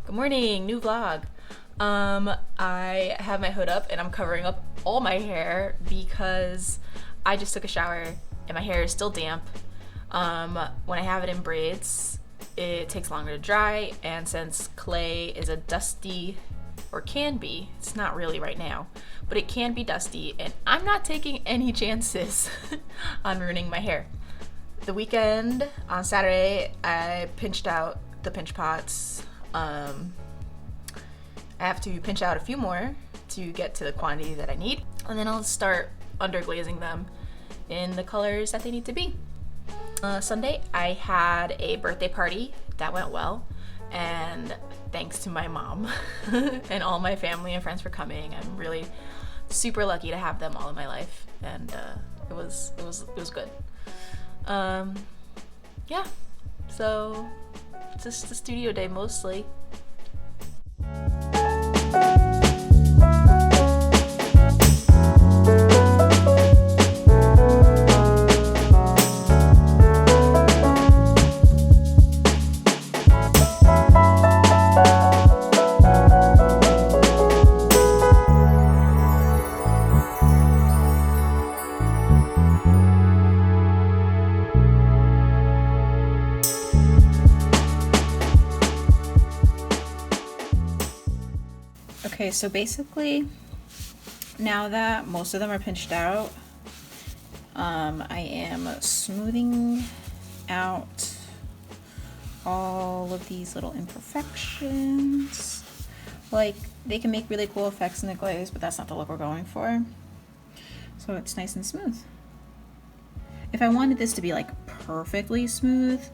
Good morning, new vlog. I have my hood up and I'm covering up all my hair because I just took a shower and my hair is still damp. When I have it in braids, it takes longer to dry, and since clay is a dusty, or can be, it's not really right now, but it can be dusty, and I'm not taking any chances on ruining my hair. The weekend on Saturday, I pinched out the pinch pots. I have to pinch out a few more to get to the quantity that I need, and then I'll start underglazing them in the colors that they need to be. Sunday, I had a birthday party that went well, and thanks to my mom and all my family and friends for coming. I'm really super lucky to have them all in my life, and it was good. Yeah, so just the studio day mostly. Okay, so basically, now that most of them are pinched out, I am smoothing out all of these little imperfections. Like, they can make really cool effects in the glaze, but that's not the look we're going for. So it's nice and smooth. If I wanted this to be like perfectly smooth,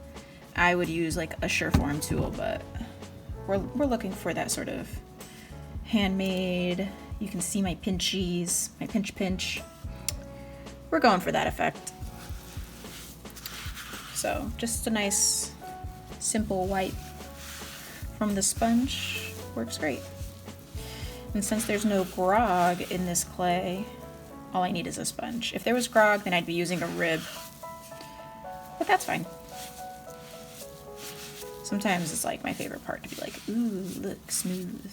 I would use like a Sureform tool, but we're looking for that sort of handmade. You can see my pinchies, my pinch. We're going for that effect. So just a nice simple wipe from the sponge works great. And since there's no grog in this clay, all I need is a sponge. If there was grog, then I'd be using a rib, but that's fine. Sometimes it's like my favorite part to be like, ooh, look, smooth.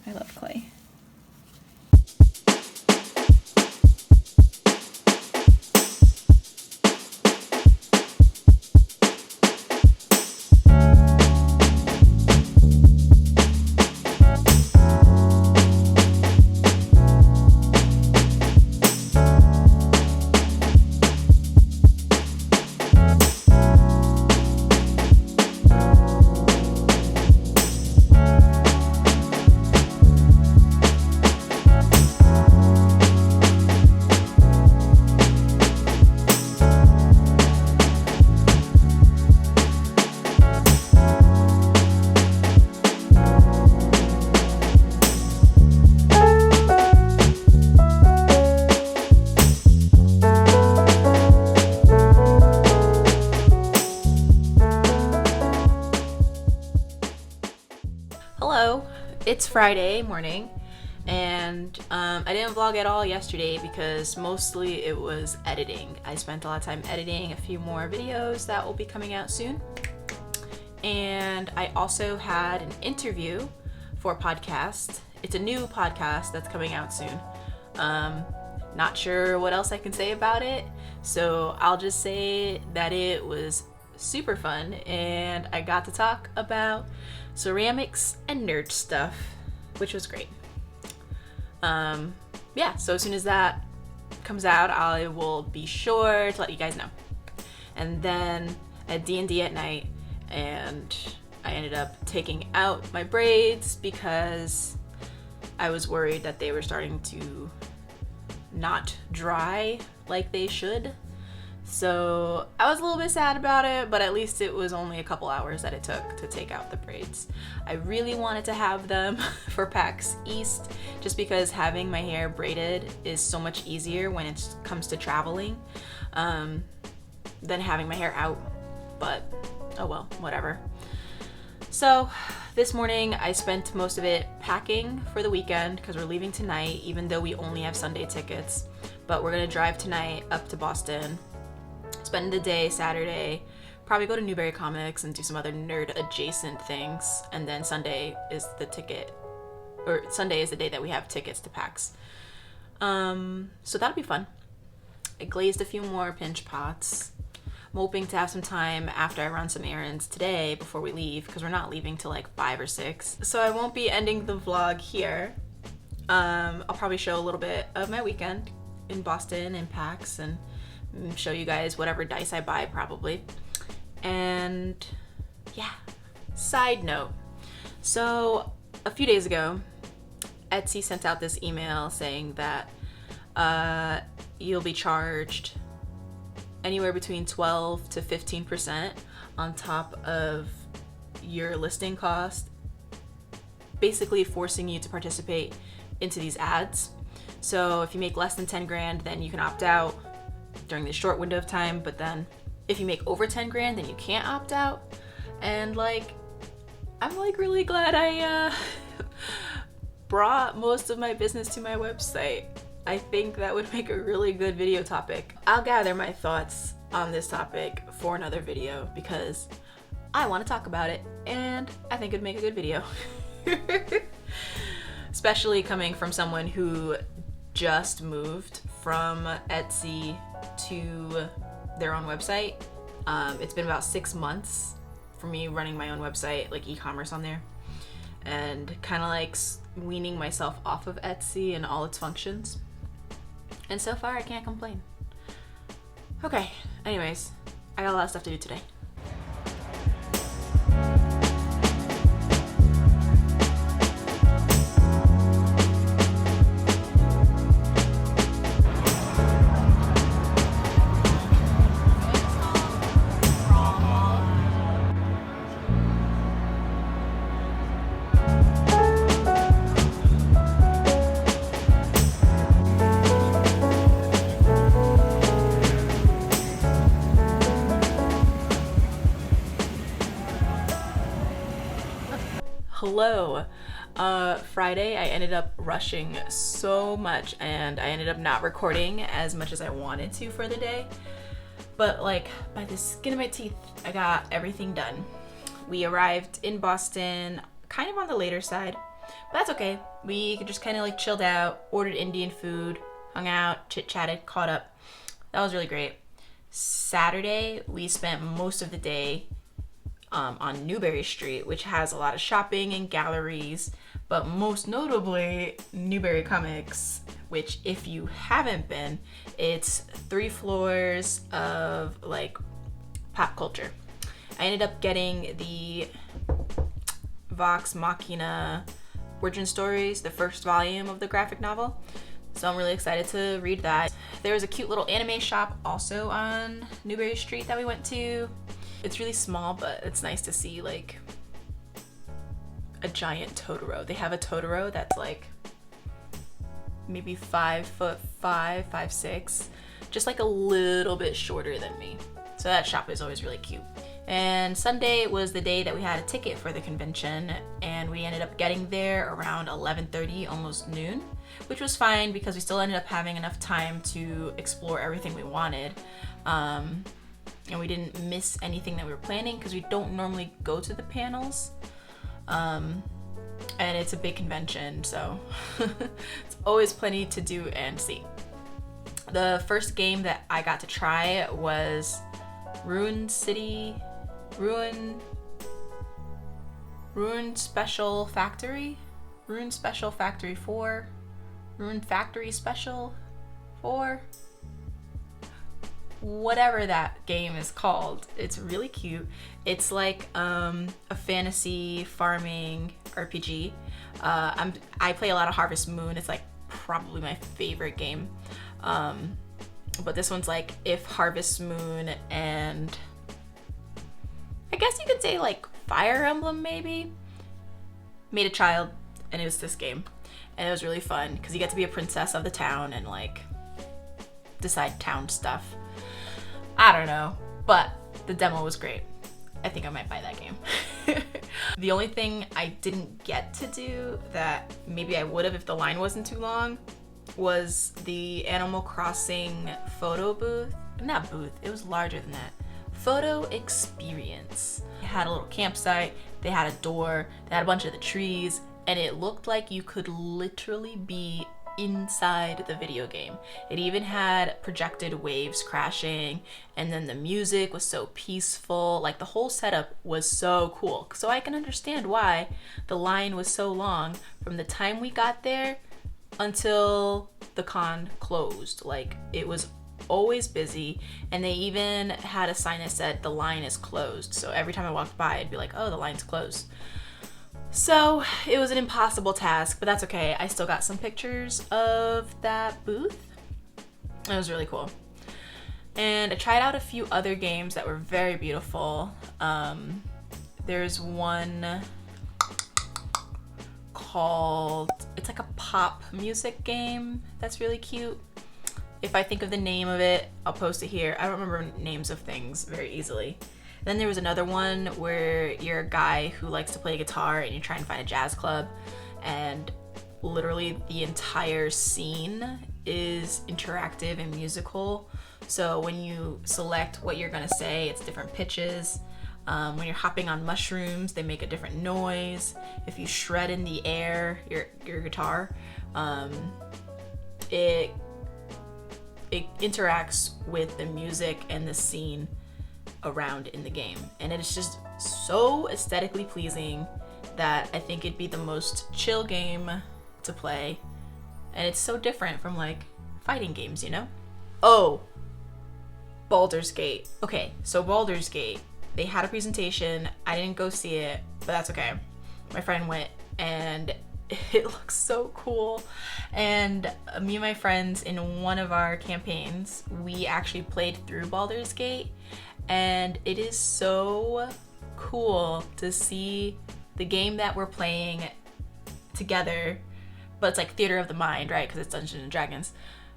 I love clay. Hello, it's Friday morning, and I didn't vlog at all yesterday because mostly it was editing. I spent a lot of time editing a few more videos that will be coming out soon, and I also had an interview for a podcast. It's a new podcast that's coming out soon. Not sure what else I can say about it, so I'll just say that it was super fun, and I got to talk about ceramics and nerd stuff, which was great. Yeah, so as soon as that comes out, I will be sure to let you guys know. And then at D&D at night, and I ended up taking out my braids because I was worried that they were starting to not dry like they should. So I was a little bit sad about it, but at least it was only a couple hours that it took to take out the braids. I really wanted to have them for PAX East just because having my hair braided is so much easier when it comes to traveling than having my hair out, but oh well, whatever. So this morning I spent most of it packing for the weekend because we're leaving tonight, even though we only have Sunday tickets, but we're gonna drive tonight up to Boston, spend the day Saturday probably go to Newberry Comics and do some other nerd adjacent things. And then Sunday is the day that we have tickets to PAX. So that'll be fun. I glazed a few more pinch pots. I'm hoping to have some time after I run some errands today before we leave, because we're not leaving till like 5 or 6. So I won't be ending the vlog here. I'll probably show a little bit of my weekend in Boston and PAX and show you guys whatever dice I buy probably. And yeah, side note. So a few days ago, Etsy sent out this email saying that you'll be charged anywhere between 12 to 15% on top of your listing cost, basically forcing you to participate into these ads. So if you make less than 10 grand, then you can opt out during this short window of time, but then if you make over 10 grand, then you can't opt out. And like, I'm like really glad I brought most of my business to my website. I think that would make a really good video topic. I'll gather my thoughts on this topic for another video because I want to talk about it and I think it'd make a good video. Especially coming from someone who just moved from Etsy to their own website. It's been about 6 months for me running my own website, like e-commerce on there, and kind of like weaning myself off of Etsy and all its functions. And so far, I can't complain. Okay, anyways, I got a lot of stuff to do today. Hello. Friday I ended up rushing so much and I ended up not recording as much as I wanted to for the day, but like by the skin of my teeth I got everything done. We arrived in Boston kind of on the later side, but that's okay. We just kind of like chilled out, ordered Indian food, hung out, chit-chatted, caught up. That was really great. Saturday we spent most of the day on Newberry Street, which has a lot of shopping and galleries, but most notably Newberry Comics, which if you haven't been, it's 3 floors of like pop culture. I ended up getting the Vox Machina Origin Stories, the first volume of the graphic novel, so I'm really excited to read that. There was a cute little anime shop also on Newberry Street that we went to. It's really small, but it's nice to see like a giant Totoro. They have a Totoro that's like maybe 5'5", 5'6", just like a little bit shorter than me. So that shop is always really cute. And Sunday was the day that we had a ticket for the convention, and we ended up getting there around 11:30, almost noon, which was fine because we still ended up having enough time to explore everything we wanted. And we didn't miss anything that we were planning because we don't normally go to the panels. And it's a big convention, so it's always plenty to do and see. The first game that I got to try was Ruin Special Factory 4, Ruin Factory Special 4, whatever that game is called. It's really cute. It's like a fantasy farming RPG. I play a lot of Harvest Moon. It's like probably my favorite game. But this one's like if Harvest Moon and I guess you could say like Fire Emblem maybe made a child, and it was this game. And it was really fun because you get to be a princess of the town and like decide town stuff. I don't know, but the demo was great. I think I might buy that game. The only thing I didn't get to do that maybe I would have if the line wasn't too long was the Animal Crossing photo booth. Not booth, it was larger than that. photo experience. They had a little campsite, they had a door, they had a bunch of the trees, and it looked like you could literally be inside the video game. It even had projected waves crashing, and then the music was so peaceful. Like, the whole setup was so cool. So I can understand why the line was so long from the time we got there until the con closed. Like, it was always busy, and they even had a sign that said the line is closed. So every time I walked by, I'd be like, oh, the line's closed. So it was an impossible task, but that's okay. I still got some pictures of that booth. It was really cool. And I tried out a few other games that were very beautiful. There's one called, it's like a pop music game that's really cute. If I think of the name of it, I'll post it here. I don't remember names of things very easily. Then there was another one where you're a guy who likes to play guitar and you try and find a jazz club, and literally the entire scene is interactive and musical. So when you select what you're gonna say, it's different pitches. When you're hopping on mushrooms, they make a different noise. If you shred in the air, your guitar, it interacts with the music and the scene around in the game, and it's just so aesthetically pleasing that I think it'd be the most chill game to play, and it's so different from like fighting games, you know? Oh, Baldur's Gate. Okay, so Baldur's Gate, they had a presentation. I didn't go see it, but that's okay. My friend went, and it looks so cool. And me and my friends, in one of our campaigns, we actually played through Baldur's Gate, and it is so cool to see the game that we're playing together, but it's like theater of the mind, right? Because it's Dungeons and Dragons.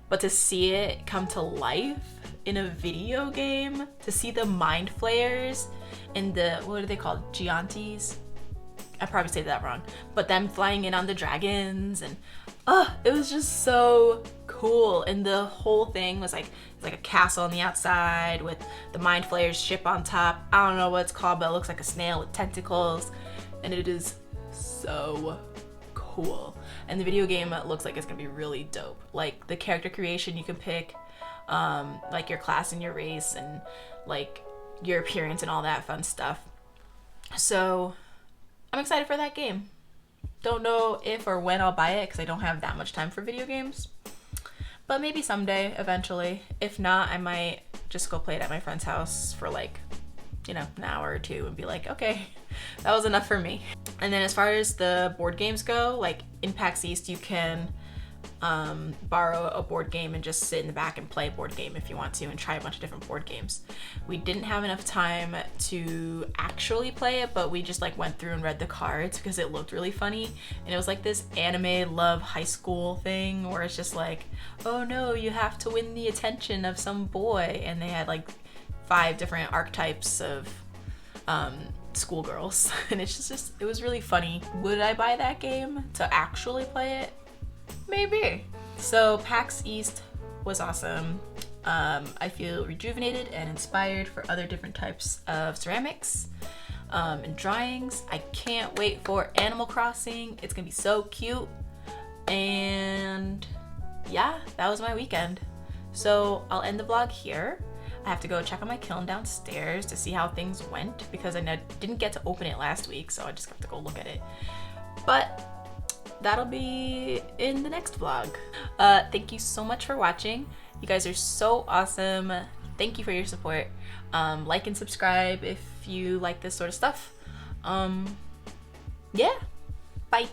But to see it come to life in a video game, to see the mind flayers and the, what are they called? Giantes? I probably say that wrong. But them flying in on the dragons, and it was just so cool. And the whole thing was like, it's like a castle on the outside with the mind flayers ship on top. I don't know what it's called, but it looks like a snail with tentacles, and it is so cool. And the video game looks like it's gonna be really dope. Like, the character creation you can pick, like your class and your race, and like your appearance and all that fun stuff. So I'm excited for that game. Don't know if or when I'll buy it because I don't have that much time for video games, but maybe someday, eventually. If not, I might just go play it at my friend's house for like, you know, an hour or two and be like, okay, that was enough for me. And then as far as the board games go, like in PAX East, you can borrow a board game and just sit in the back and play a board game if you want to, and try a bunch of different board games. We didn't have enough time to actually play it, but we just like went through and read the cards because it looked really funny. And it was like this anime love high school thing where it's just like, oh no, you have to win the attention of some boy, and they had like 5 different archetypes of schoolgirls, and it's just, it was really funny. Would I buy that game to actually play it? Maybe. So PAX East was awesome. I feel rejuvenated and inspired for other different types of ceramics and drawings. I can't wait for Animal Crossing. It's gonna be so cute. And yeah, that was my weekend. So I'll end the vlog here. I have to go check on my kiln downstairs to see how things went because I didn't get to open it last week, so I just have to go look at it. But that'll be in the next vlog. Thank you so much for watching. You guys are so awesome. Thank you for your support. Like and subscribe if you like this sort of stuff. Yeah, bye.